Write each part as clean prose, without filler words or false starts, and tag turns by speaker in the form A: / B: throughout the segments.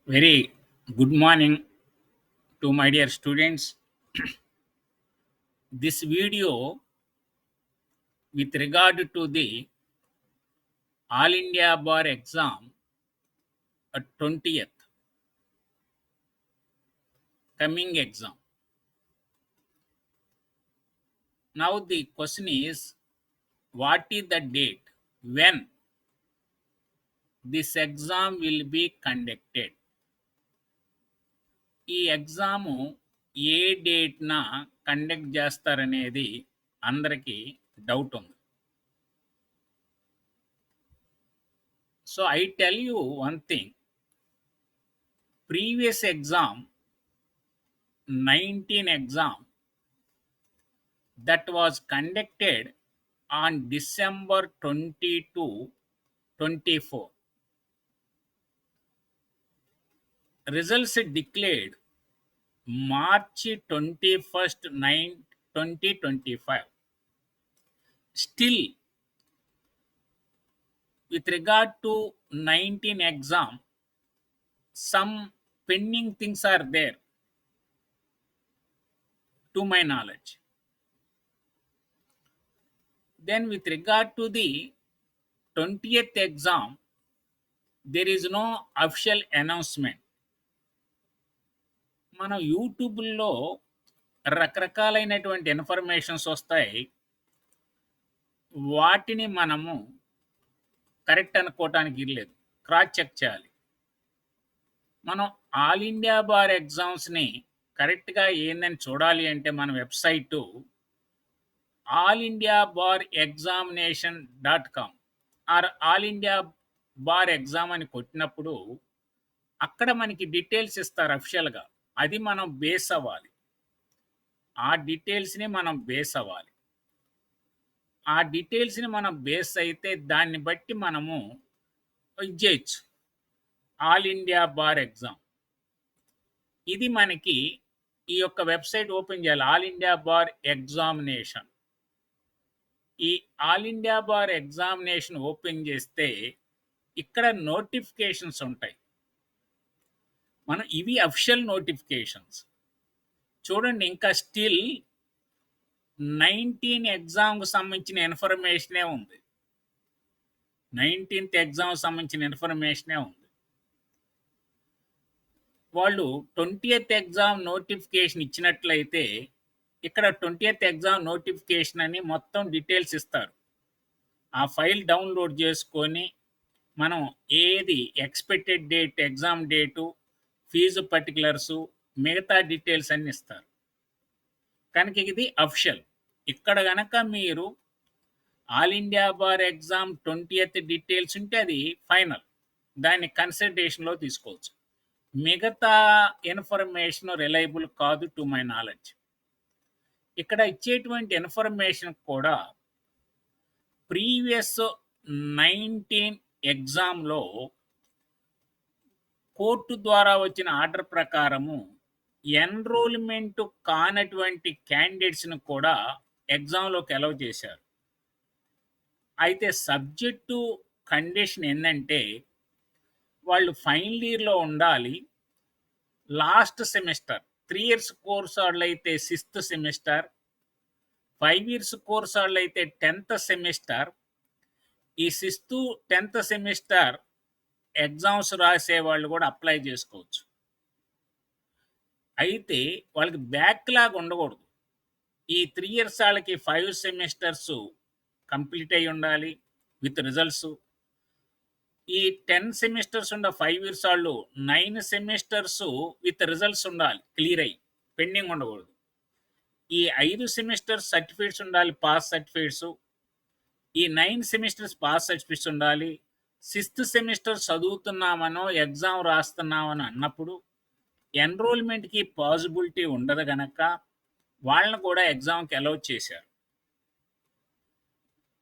A: Very good morning to my dear students. This video with regard to the All India Bar exam at 20th coming exam. Now the question is, what is the date when this exam will be conducted? ఈ exam ఏ డేట్న conduct చేస్తారనేది అందరికీ doubt ఉంది. So I tell you one thing. Previous exam 19 exam that was conducted on December 22, 24. Results declared March 21st, 2025. Still, with regard to 19 exam, some pending things are there, to my knowledge. Then with regard to the 20th exam, there is no official announcement. మనం యూట్యూబ్లో రకరకాలైనటువంటి informations వస్తాయి. వాటిని మనము correct అనుకోవటానికి లేదు, cross check చేయాలి. మనం all India bar ఎగ్జామ్స్ని కరెక్ట్గా ఏందని చూడాలి అంటే మన website allindiabarexamination.com or all India bar exam అని కొట్టినప్పుడు అక్కడ మనకి డీటెయిల్స్ ఇస్తారు అఫిషియల్గా. అది మనం బేస్ అవ్వాలి. ఆ డీటెయిల్స్ని మనం బేస్ అవ్వాలి. ఆ డీటెయిల్స్ని మనం బేస్ అయితే దాన్ని బట్టి మనము ఇది చేయొచ్చు. ఆల్ ఇండియా బార్ ఎగ్జామ్ ఇది మనకి ఈ యొక్క వెబ్సైట్ ఓపెన్ చేయాలి. All India bar examination. ఈ all India bar examination open చేస్తే ఇక్కడ నోటిఫికేషన్స్ ఉంటాయి. మనం ఇవి అఫిషియల్ నోటిఫికేషన్స్. చూడండి, ఇంకా స్టిల్ 19 ఎగ్జామ్కి సంబంధించిన ఇన్ఫర్మేషనే ఉంది. 19th ఎగ్జామ్ సంబంధించిన ఇన్ఫర్మేషనే ఉంది. వాళ్ళు 20th ఎగ్జామ్ నోటిఫికేషన్ ఇచ్చినట్లయితే ఇక్కడ 20th ఎగ్జామ్ నోటిఫికేషన్ అని మొత్తం డీటెయిల్స్ ఇస్తారు. ఆ ఫైల్ డౌన్లోడ్ చేసుకొని మనం ఏది expected date, exam date, fee particulars, మిగతా డీటెయిల్స్ అన్ని ఇస్తారు. కనుక ఇది అఫిషియల్. ఇక్కడ కనుక మీరు all India bar exam 20th details ఉంటే అది ఫైనల్, దాన్ని కన్సిడరేషన్లో తీసుకోవచ్చు. మిగతా ఇన్ఫర్మేషన్ రిలయబుల్ కాదు టు మై నాలెడ్జ్. ఇక్కడ ఇచ్చేటువంటి ఇన్ఫర్మేషన్ కూడా ప్రీవియస్ 19 ఎగ్జామ్లో కోర్టు ద్వారా వచ్చిన ఆర్డర్ ప్రకారము ఎన్రోల్మెంట్ కానటువంటి క్యాండిడేట్స్ని కూడా ఎగ్జామ్లోకి అలౌ చేశారు. అయితే సబ్జెక్టు కండిషన్ ఏంటంటే వాళ్ళు ఫైనల్ ఇయర్లో ఉండాలి. లాస్ట్ సెమిస్టర్ 3 years కోర్స్ వాళ్ళు అయితే 6th సెమిస్టర్, 5 years కోర్స్ వాళ్ళు అయితే 10th సెమిస్టర్. ఈ 6th, 10th సెమిస్టర్ ఎగ్జామ్స్ రాసే వాళ్ళు కూడా అప్లై చేసుకోవచ్చు. అయితే వాళ్ళకి బ్యాక్లాగ్ ఉండకూడదు. ఈ 3 years వాళ్ళకి 5 సెమిస్టర్స్ కంప్లీట్ అయి ఉండాలి విత్ రిజల్ట్స్. ఈ 10 సెమిస్టర్స్ ఉన్న 5 years వాళ్ళు 9 సెమిస్టర్స్ విత్ రిజల్ట్స్ ఉండాలి, క్లియర్ అయ్యి, పెండింగ్ ఉండకూడదు. ఈ 5 సెమిస్టర్స్ సర్టిఫికేట్స్ ఉండాలి, పాస్ సర్టిఫికేట్స్. ఈ 9 సెమిస్టర్స్ పాస్ సర్టిఫికేట్స్ ఉండాలి. 6th సెమిస్టర్ చదువుతున్నామనో ఎగ్జామ్ రాస్తున్నామని అన్నప్పుడు ఎన్రోల్మెంట్కి పాసిబిలిటీ ఉండదు కనుక వాళ్ళని కూడా ఎగ్జామ్కి అలౌ చేశారు.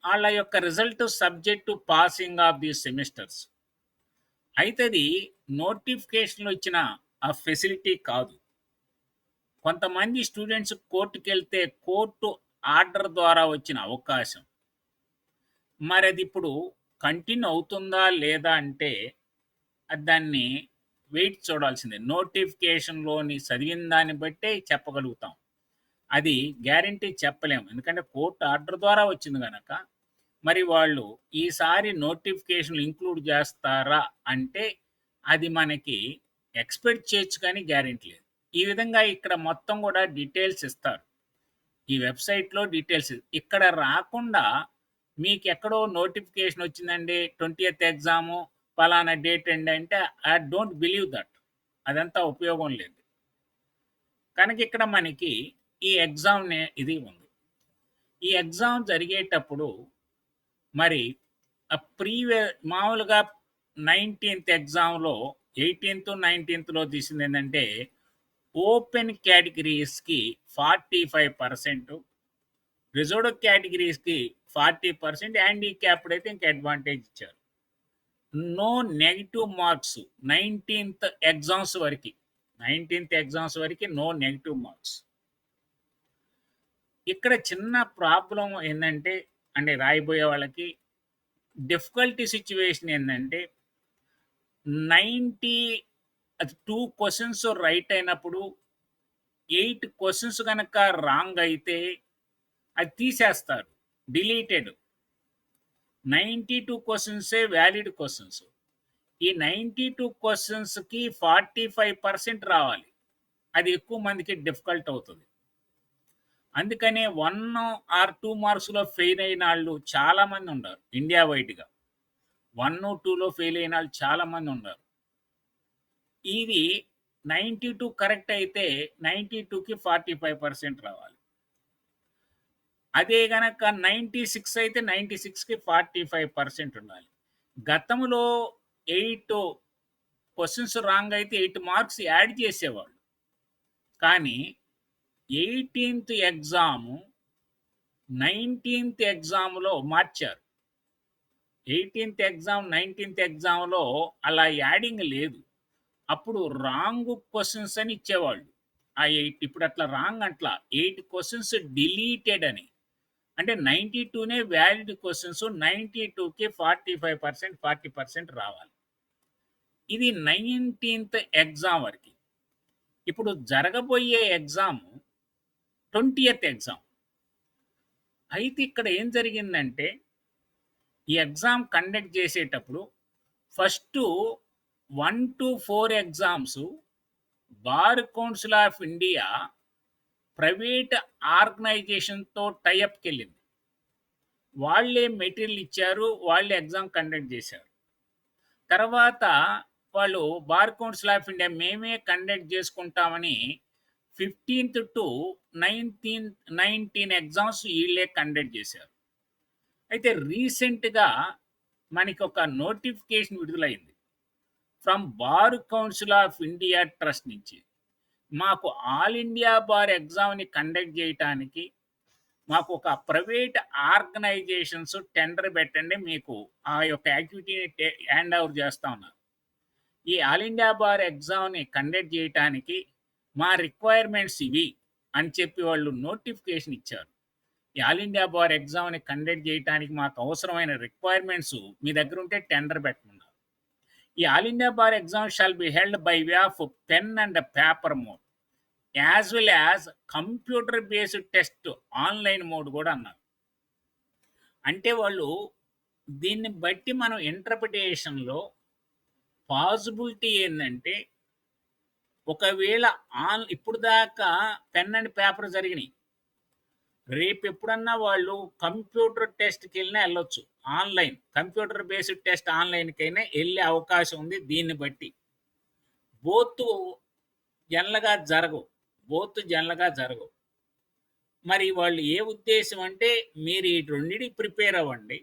A: వాళ్ళ యొక్క result subject passing of the semesters. అయితే అది నోటిఫికేషన్లో ఇచ్చిన ఆ ఫెసిలిటీ కాదు. కొంతమంది స్టూడెంట్స్ కోర్టుకి వెళ్తే కోర్టు ఆర్డర్ ద్వారా వచ్చిన అవకాశం. మరి అది ఇప్పుడు కంటిన్యూ అవుతుందా లేదా అంటే దాన్ని వెయిట్ చూడాల్సిందే. నోటిఫికేషన్‌లోని చదివిన దాన్ని బట్టే చెప్పగలుగుతాం. అది గ్యారంటీ చెప్పలేము. ఎందుకంటే కోర్ట్ ఆర్డర్ ద్వారా వచ్చింది గనక, మరి వాళ్ళు ఈసారి నోటిఫికేషన్‌లు ఇంక్లూడ్ చేస్తారా అంటే, అది మనకి ఎక్స్‌పెక్ట్ చేయొచ్చు కానీ గ్యారంటీ లేదు. ఈ విధంగా ఇక్కడ మొత్తం గూడా డీటెయిల్స్ ఇస్తారు. ఈ వెబ్‌సైట్‌లో డీటెయిల్స్ ఇక్కడ రాకుండా మీకెక్కడో నోటిఫికేషన్ వచ్చిందండి 20థ్ ఎగ్జాము పలానా డేట్ అండి అంటే ఐ డోంట్ బిలీవ్ దట్. అదంతా ఉపయోగం లేదు. కనుక ఇక్కడ మనకి ఈ ఇది ఉంది. ఈ ఎగ్జామ్ జరిగేటప్పుడు మరి మామూలుగా 19థ్ ఎగ్జామ్‌లో 18థ్, 19థ్‌లో తీసిందేంటంటే ఓపెన్ కేటగిరీస్‌కి 45%, రిజర్వ్డ్ కేటగిరీస్‌కి 40%, హ్యాండిక్యాప్డ్ అయితే ఇంక అడ్వాంటేజ్ ఇచ్చారు. నో నెగెటివ్ మార్క్స్ 19థ్ ఎగ్జామ్స్ వరకి. 19థ్ ఎగ్జామ్స్ వరకి నో నెగెటివ్ మార్క్స్. ఇక్కడ చిన్న ప్రాబ్లమ్ ఏందంటే అంటే రాయబోయే వాళ్ళకి డిఫికల్టీ సిట్యుయేషన్ ఏందంటే 2 క్వెషన్స్ రైట్ అయినప్పుడు 8 క్వెషన్స్ గనక రాంగ్ అయితే అది తీసేస్తారు. డిలీటెడ్. 92 క్వెషన్సే వాలిడ్ క్వెషన్స్. ఈ 92 క్వెషన్స్‌కి 45% రావాలి. అది ఎక్కువ మందికి డిఫికల్ట్ అవుతది. అందుకనే 1 ఆర్ 2 మార్క్స్‌లో ఫెయిల్ అయినాళ్ళు చాలామంది ఉన్నారు ఇండియా వైడ్‌గా. 1, 2లో ఫెయిల్ అయినాళ్ళు చాలామంది ఉన్నారు. ఇది 92 కరెక్ట్ అయితే 92కి 45% రావాలి. అదే గనక 96 అయితే 96కి 45% ఉండాలి. గతంలో 8 క్వెషన్స్ రాంగ్ అయితే 8 మార్క్స్ యాడ్ చేసేవాళ్ళు. కానీ 18థ్ ఎగ్జాము 19థ్ ఎగ్జామ్‌లో మార్చారు. 18థ్ ఎగ్జామ్, 19థ్ ఎగ్జామ్‌లో అలా యాడింగ్ లేదు. అప్పుడు రాంగ్ క్వెషన్స్ అని ఇచ్చేవాళ్ళు. ఆ 8 ఇప్పుడు అట్లా రాంగ్ అట్లా 8 క్వెషన్స్ డిలీటెడ్ అని. అంటే 92నే వాలిడ్ క్వెషన్స్ 92కి 45%, 40% రావాలి. ఇది 19థ్ ఎగ్జామ్ వరకి. ఇప్పుడు జరగబోయే ఎగ్జామ్ 20థ్ ఎగ్జామ్. అయితే ఇక్కడ ఏం జరిగిందంటే ఈ ఎగ్జామ్ కండక్ట్ చేసేటప్పుడు first 1-4 exams bar council of India private ఆర్గనైజేషన్‌తో టై అప్‌కెళ్ళింది. వాళ్ళే మెటీరియల్ ఇచ్చారు. వాళ్ళే ఎగ్జామ్ కండక్ట్ చేశారు. తర్వాత వాళ్ళు బార్ కౌన్సిల్ ఆఫ్ ఇండియా మేమే కండక్ట్ చేసుకుంటామని 15th-19 ఎగ్జామ్స్ ఈళ్ళే కండక్ట్ చేశారు. అయితే రీసెంట్‌గా మనకొక నోటిఫికేషన్ విడుదలైంది. From bar council of India trust నుంచి. మాకు ఆల్ ఇండియా బార్ ఎగ్జామ్‌ని కండక్ట్ చేయటానికి మాకు ఒక ప్రైవేట్ ఆర్గనైజేషన్స్ టెండర్ పెట్టండి. మీకు ఆ యొక్క యాక్టివిటీని హ్యాండ్ ఓవర్ చేస్తా ఉన్నారు. ఈ ఆల్ ఇండియా బార్ ఎగ్జామ్‌ని కండక్ట్ చేయటానికి మా రిక్వైర్మెంట్స్ ఇవి అని చెప్పి వాళ్ళు నోటిఫికేషన్ ఇచ్చారు. ఈ ఆల్ ఇండియా బార్ ఎగ్జామ్‌ని కండక్ట్ చేయటానికి మాకు అవసరమైన రిక్వైర్మెంట్స్ మీ దగ్గర ఉంటే టెండర్ పెట్టమన్నారు. ఈ all India bar exam shall be held by way of pen and paper mode as well as computer based test online mode కూడా అన్నారు. అంటే వాళ్ళు దీన్ని బట్టి మనం ఇంటర్ప్రిటేషన్‌లో పాజిబిలిటీ ఏందంటే ఒకవేళ ఇప్పుడు దాకా పెన్ అండ్ పేపర్ జరిగినాయి. రేపెప్పుడన్నా వాళ్ళు కంప్యూటర్ టెస్ట్‌కెళ్ళినా ఎళ్ళొచ్చు. ఆన్‌లైన్ కంప్యూటర్ బేస్డ్ టెస్ట్ ఆన్‌లైన్‌కైనా ఎళ్ళే అవకాశం ఉంది దీన్ని బట్టి. బోత్ జనరల్‌గా జరగవు. మరి వాళ్ళు ఏ ఉద్దేశ్యం అంటే మీరు ఈ రెండిటికి ప్రిపేర్ అవ్వండి.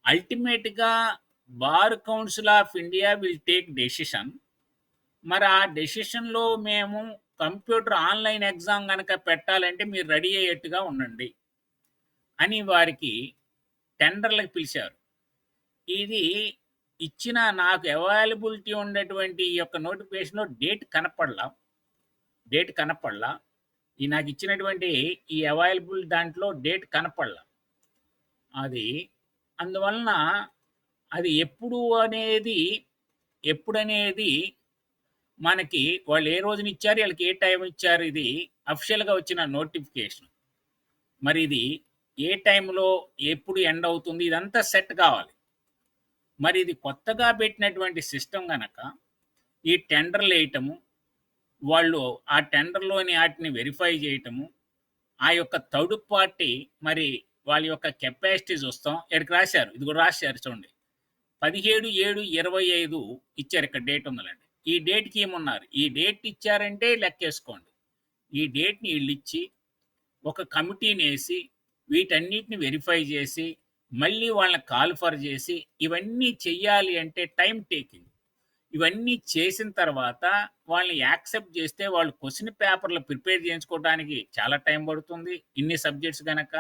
A: అల్టిమేట్‌గా bar council of India will take decision. మరి ఆ డెసిషన్‌లో మేము కంప్యూటర్ ఆన్‌లైన్ ఎగ్జామ్ గనక పెట్టాలంటే మీరు రెడీ అయ్యేట్టుగా ఉండండి అని వారికి టెండర్‌లకి పిలిచారు. ఇది ఇచ్చిన నాకు అవైలబిలిటీ ఉన్నటువంటి ఈ యొక్క నోటిఫికేషన్‌లో డేట్ కనపడలా. ఈ నాకిచ్చినటువంటి ఈ అవైలబుల్ దాంట్లో డేట్ కనపడలా. అది అందువలన అది ఎప్పుడనేది మనకి వాళ్ళు ఏ రోజున ఇచ్చారు, ఈళ్ళకి ఏ టైం ఇచ్చారు, ఇది అఫిషియల్‌గా వచ్చిన నోటిఫికేషన్. మరి ఇది ఏ టైంలో, ఎప్పుడు ఎండ్ అవుతుంది, ఇదంతా సెట్ కావాలి. మరి ఇది కొత్తగా పెట్టినటువంటి సిస్టమ్ గనక, ఈ టెండర్‌లేయటము, వాళ్ళు ఆ టెండర్‌లోని ఆటిని వెరిఫై చేయటము, ఆ యొక్క థర్డ్ పార్టీ మరి వాళ్ళ యొక్క కెపాసిటీ చూస్తాం. ఈడకి రాశారు. ఇదిగో రాశారు చూడండి. 17/7/25 ఇచ్చారు, ఇక్కడ డేట్ ఉందిలెండి. ఈ డేట్‌కి ఇయమన్నారు. ఈ డేట్ ఇచ్చారంటే లెక్కేసుకోండి. ఈ డేట్‌ని ఈళ్ళిచ్చి, ఒక కమిటీనేసి, వీటన్నిటిని వెరిఫై చేసి, మళ్ళీ వాళ్ళని కాల్ఫర్ చేసి, ఇవన్నీ చెయ్యాలి అంటే టైమ్ టేకింగ్. ఇవన్నీ చేసిన తర్వాత వాళ్ళని యాక్సెప్ట్ చేస్తే వాళ్ళు క్వెషన్ పేపర్‌లు ప్రిపేర్ చేయించుకోవడానికి చాలా టైం పడుతుంది. ఇన్ని సబ్జెక్ట్స్ గనక.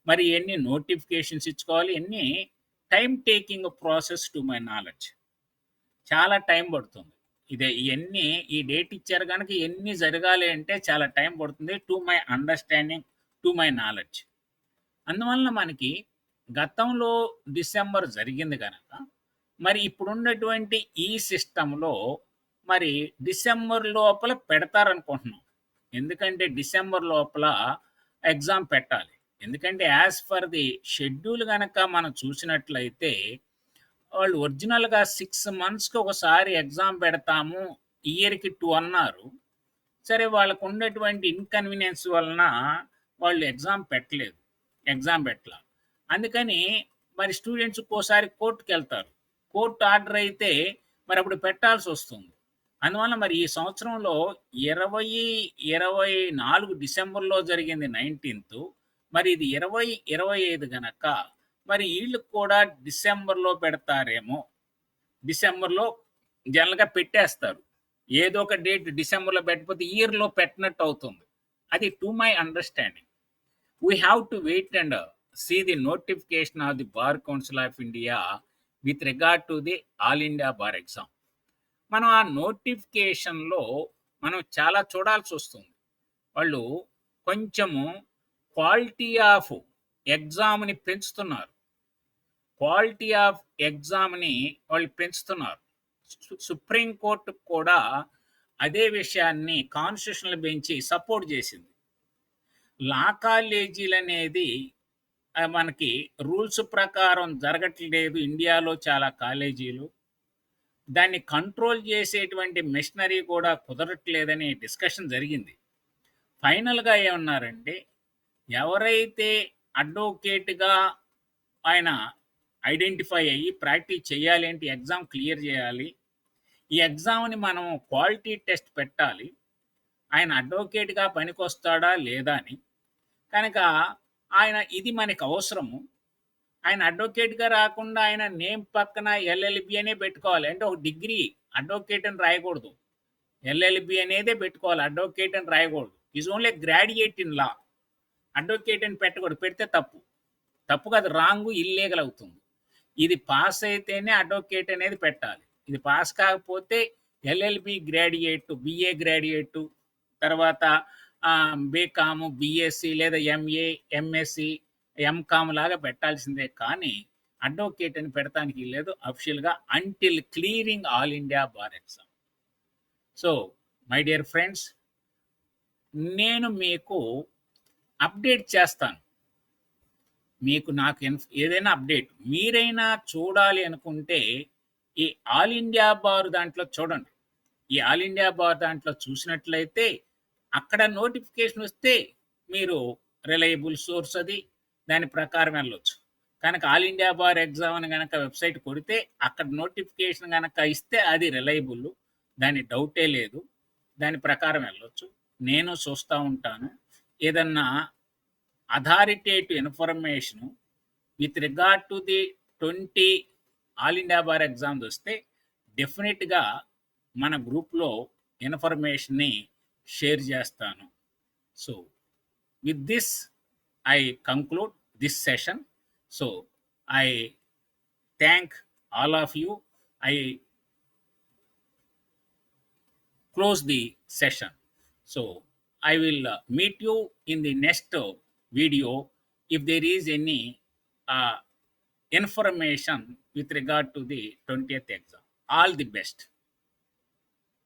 A: మరి ఇయన్నీ నోటిఫికేషన్స్ ఇచ్చుకోవాలి. ఇయన్నీ time taking process to my knowledge. చాలా టైం పడుతుంది. ఇయన్నీ ఈ డేట్ ఇచ్చారు గనక ఇయన్నీ జరగాలి అంటే చాలా టైం పడుతుంది. To my understanding, to my knowledge. అందువలన మనకి గతంలో డిసెంబర్ జరిగింది గనక, మరి ఇప్పుడున్నటువంటి ఈ సిస్టమ్‌లో మరి డిసెంబర్ లోపల పెడతారనుకుంటున్నాం. ఎందుకంటే డిసెంబర్ లోపల ఎగ్జామ్ పెట్టాలి. ఎందుకంటే యాస్ పర్ ది షెడ్యూల్ గనక మనం చూసినట్లయితే, వాళ్ళు ఒరిజినల్‌గా 6 మంత్స్‌కి ఒకసారి ఎగ్జామ్ పెడతాము. ఇయర్‌కి 2 అన్నారు. సరే, వాళ్ళకున్నటువంటి ఇన్‌కన్వీనియన్స్ వలన వాళ్ళు ఎగ్జామ్ పెట్టల. అందుకని మరి స్టూడెంట్స్ ఒక్కోసారి కోర్ట్‌కెళ్తారు. కోర్ట్ ఆర్డర్ అయితే మరప్పుడు పెట్టాల్సొస్తుంది. అందువల్ల మరి ఈ సంవత్సరంలో 20, 24 డిసెంబర్‌లో జరిగింది 19థ్. మరి ఇది 20, 25 గనక మరి ఈళ్ళకి కూడా డిసెంబర్‌లో పెడతారేమో! డిసెంబర్‌లో జనరల్‌గా పెట్టేస్తారు. ఏదో ఒక డేట్ డిసెంబర్‌లో పెట్టకపోతే ఇయర్‌లో పెట్టినట్టు అవుతుంది. అది to my understanding. We have to wait and see the notification of the Bar Council of India with regard to the All India Bar Exam. మనం ఆ నోటిఫికేషన్‌లో మనం చాలా చూడాల్సొస్తుంది. వాళ్ళు కొంచెము క్వాలిటీ ఆఫ్ ఎగ్జామ్‌ని పెంచుతున్నారు. క్వాలిటీ ఆఫ్ ఎగ్జామ్‌ని వాళ్ళు పెంచుతున్నారు. సుప్రీం కోర్ట్ కూడా అదే విషయాన్ని కాన్స్టిట్యూషనల్ బెంచ్ సపోర్ట్ చేసింది. లా కాలేజీలనేది మనకి రూల్స్ ప్రకారం జరగట్లేదు ఇండియాలో చాలా కాలేజీలు. దాన్ని కంట్రోల్ చేసేటువంటి మిషనరీ కూడా కుదరట్లేదని డిస్కషన్ జరిగింది. ఫైనల్‌గా ఏమన్నారంటే, ఎవరైతే అడ్వొకేట్‌గా ఆయన ఐడెంటిఫై అయ్యి ప్రాక్టీస్ చేయాలి అంటే ఎగ్జామ్ క్లియర్ చేయాలి. ఈ ఎగ్జామ్‌ని మనం క్వాలిటీ టెస్ట్ పెట్టాలి. ఆయన అడ్వొకేట్‌గా పనికొస్తాడా లేదా అని. కనుక ఇది మనకు అవసరము. ఆయన అడ్వొకేట్‌గా రాకుండా ఆయన నేమ్ పక్కన ఎల్ఎల్‌బి అనే పెట్టుకోవాలి. అంటే ఒక డిగ్రీ అడ్వొకేట్ అని రాయకూడదు. ఎల్ఎల్‌బి అనేదే పెట్టుకోవాలి. అడ్వొకేట్ అని రాయకూడదు. Is only graduate in law. Advocate అని పెట్టకూడదు. పెడితే తప్పు. తప్పు కాదు, రాంగు, ఇల్లీగల్ అవుతుంది. ఇది పాస్ అయితేనే అడ్వొకేట్ అనేది పెట్టాలి. ఇది పాస్ కాకపోతే ఎల్ఎల్‌బి గ్రాడ్యుయేట్, బిఏ గ్రాడ్యుయేట్, తర్వాత బీకాము, బీఎస్సీ లేదా ఎంఏ, ఎంఎస్సీ, ఎంకామ్ లాగా పెట్టాల్సిందే కానీ అడ్వొకేట్ అని పెడతానికి లేదు అఫిషియల్‌గా until clearing all India bar exam. So, my dear friends, నేను మీకు అప్డేట్ చేస్తాను. మీకు నాకు ఏదైనా అప్డేట్ మీరైనా చూడాలి అనుకుంటే ఈ ఆల్ ఇండియా బార్ దాంట్లో చూడండి. ఈ ఆల్ ఇండియా బార్ దాంట్లో చూసినట్లయితే అక్కడ నోటిఫికేషన్ వస్తే మీరు రిలయబుల్ సోర్స్ అది, దాని ప్రకారం వెళ్ళొచ్చు. కనుక ఆల్ ఇండియా బార్ ఎగ్జామ్ అని గనక వెబ్సైట్ కొడితే అక్కడ నోటిఫికేషన్ గనక ఇస్తే అది రిలయబుల్. దాని డౌటే లేదు. దాని ప్రకారం వెళ్ళొచ్చు. నేను చూస్తూ ఉంటాను. ఏదన్నా authoritative information with regard to the 20 all India bar exams వస్తే డెఫినెట్‌గా మన గ్రూప్‌లో ఇన్ఫర్మేషన్‌ని షేర్ చేస్తాను. So, with this I conclude this session. So, I thank all of you. I close the session. So, I will meet you in the next video if there is any information with regard to the 20th exam. All the best.